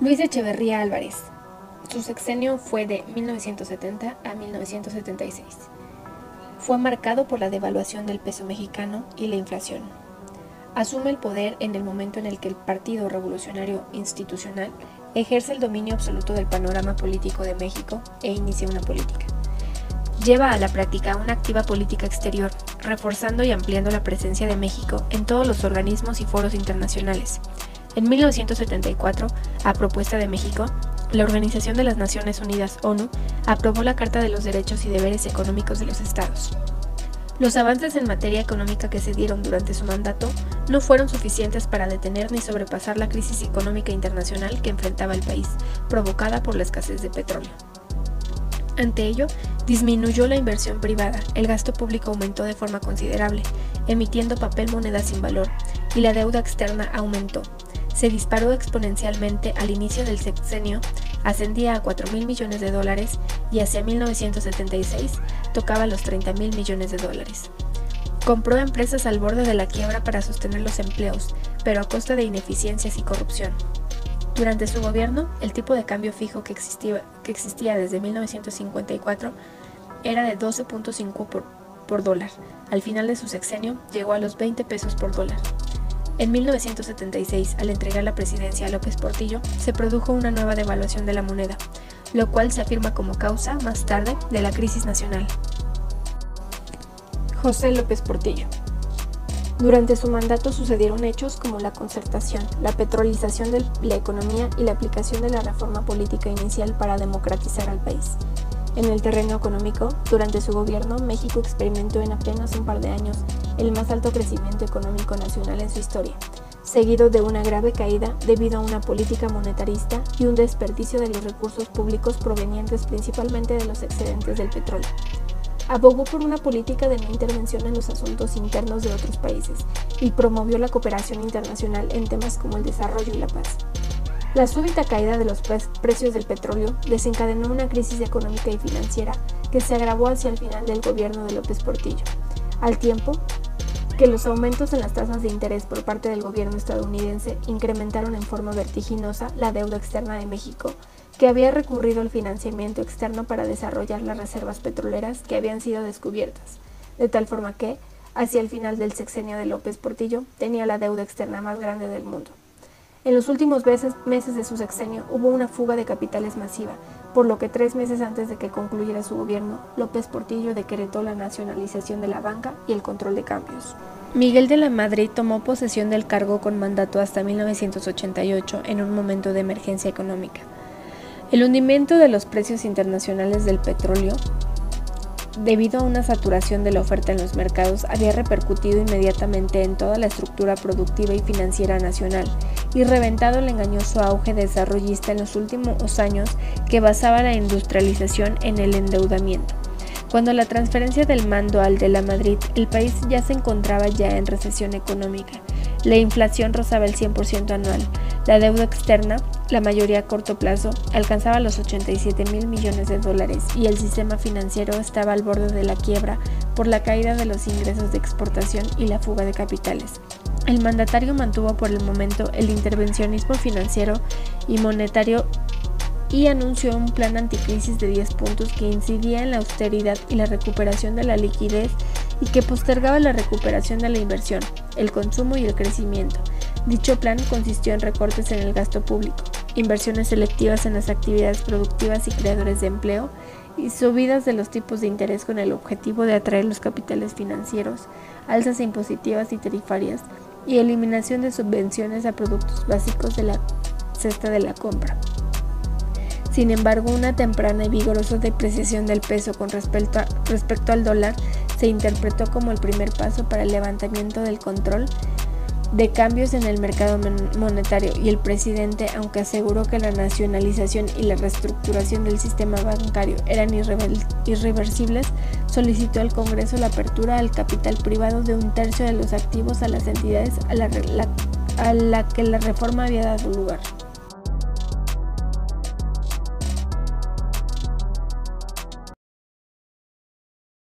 Luis Echeverría Álvarez. Su sexenio fue de 1970 a 1976. Fue marcado por la devaluación del peso mexicano y la inflación. Asume el poder en el momento en el que el Partido Revolucionario Institucional ejerce el dominio absoluto del panorama político de México e inicia una política. Lleva a la práctica una activa política exterior, reforzando y ampliando la presencia de México en todos los organismos y foros internacionales. En 1974, a propuesta de México, la Organización de las Naciones Unidas, ONU, aprobó la Carta de los Derechos y Deberes Económicos de los Estados. Los avances en materia económica que se dieron durante su mandato no fueron suficientes para detener ni sobrepasar la crisis económica internacional que enfrentaba el país, provocada por la escasez de petróleo. Ante ello, disminuyó la inversión privada, el gasto público aumentó de forma considerable, emitiendo papel moneda sin valor, y la deuda externa aumentó. Se disparó exponencialmente al inicio del sexenio, ascendía a $4,000 millones y hacia 1976 tocaba los $30,000 millones. Compró empresas al borde de la quiebra para sostener los empleos, pero a costa de ineficiencias y corrupción. Durante su gobierno, el tipo de cambio fijo que existía desde 1954 era de 12.5 por dólar. Al final de su sexenio llegó a los 20 pesos por dólar. En 1976, al entregar la presidencia a López Portillo, se produjo una nueva devaluación de la moneda, lo cual se afirma como causa, más tarde, de la crisis nacional. José López Portillo. Durante su mandato sucedieron hechos como la concertación, la petrolización de la economía y la aplicación de la reforma política inicial para democratizar al país. En el terreno económico, durante su gobierno, México experimentó en apenas un par de años el más alto crecimiento económico nacional en su historia, seguido de una grave caída debido a una política monetarista y un desperdicio de los recursos públicos provenientes principalmente de los excedentes del petróleo. Abogó por una política de no intervención en los asuntos internos de otros países y promovió la cooperación internacional en temas como el desarrollo y la paz. La súbita caída de los precios del petróleo desencadenó una crisis económica y financiera que se agravó hacia el final del gobierno de López Portillo, al tiempo que los aumentos en las tasas de interés por parte del gobierno estadounidense incrementaron en forma vertiginosa la deuda externa de México, que había recurrido al financiamiento externo para desarrollar las reservas petroleras que habían sido descubiertas, de tal forma que, hacia el final del sexenio de López Portillo, tenía la deuda externa más grande del mundo. En los últimos meses de su sexenio hubo una fuga de capitales masiva, por lo que 3 meses antes de que concluyera su gobierno, López Portillo decretó la nacionalización de la banca y el control de cambios. Miguel de la Madrid tomó posesión del cargo con mandato hasta 1988 en un momento de emergencia económica. El hundimiento de los precios internacionales del petróleo, debido a una saturación de la oferta en los mercados, había repercutido inmediatamente en toda la estructura productiva y financiera nacional y reventado el engañoso auge desarrollista en los últimos años que basaba la industrialización en el endeudamiento. Cuando la transferencia del mando al de la Madrid, el país ya se encontraba en recesión económica. La inflación rozaba el 100% anual. La deuda externa, la mayoría a corto plazo, alcanzaba los $87,000 millones y el sistema financiero estaba al borde de la quiebra por la caída de los ingresos de exportación y la fuga de capitales. El mandatario mantuvo por el momento el intervencionismo financiero y monetario y anunció un plan anticrisis de 10 puntos que incidía en la austeridad y la recuperación de la liquidez y que postergaba la recuperación de la inversión, el consumo y el crecimiento. Dicho plan consistió en recortes en el gasto público, inversiones selectivas en las actividades productivas y creadores de empleo, y subidas de los tipos de interés con el objetivo de atraer los capitales financieros, alzas impositivas y tarifarias, y eliminación de subvenciones a productos básicos de la cesta de la compra. Sin embargo, una temprana y vigorosa depreciación del peso con respecto al dólar se interpretó como el primer paso para el levantamiento del control de cambios en el mercado monetario, y el presidente, aunque aseguró que la nacionalización y la reestructuración del sistema bancario eran irreversibles, solicitó al Congreso la apertura al capital privado de 1/3 de los activos a las entidades a la que la reforma había dado lugar.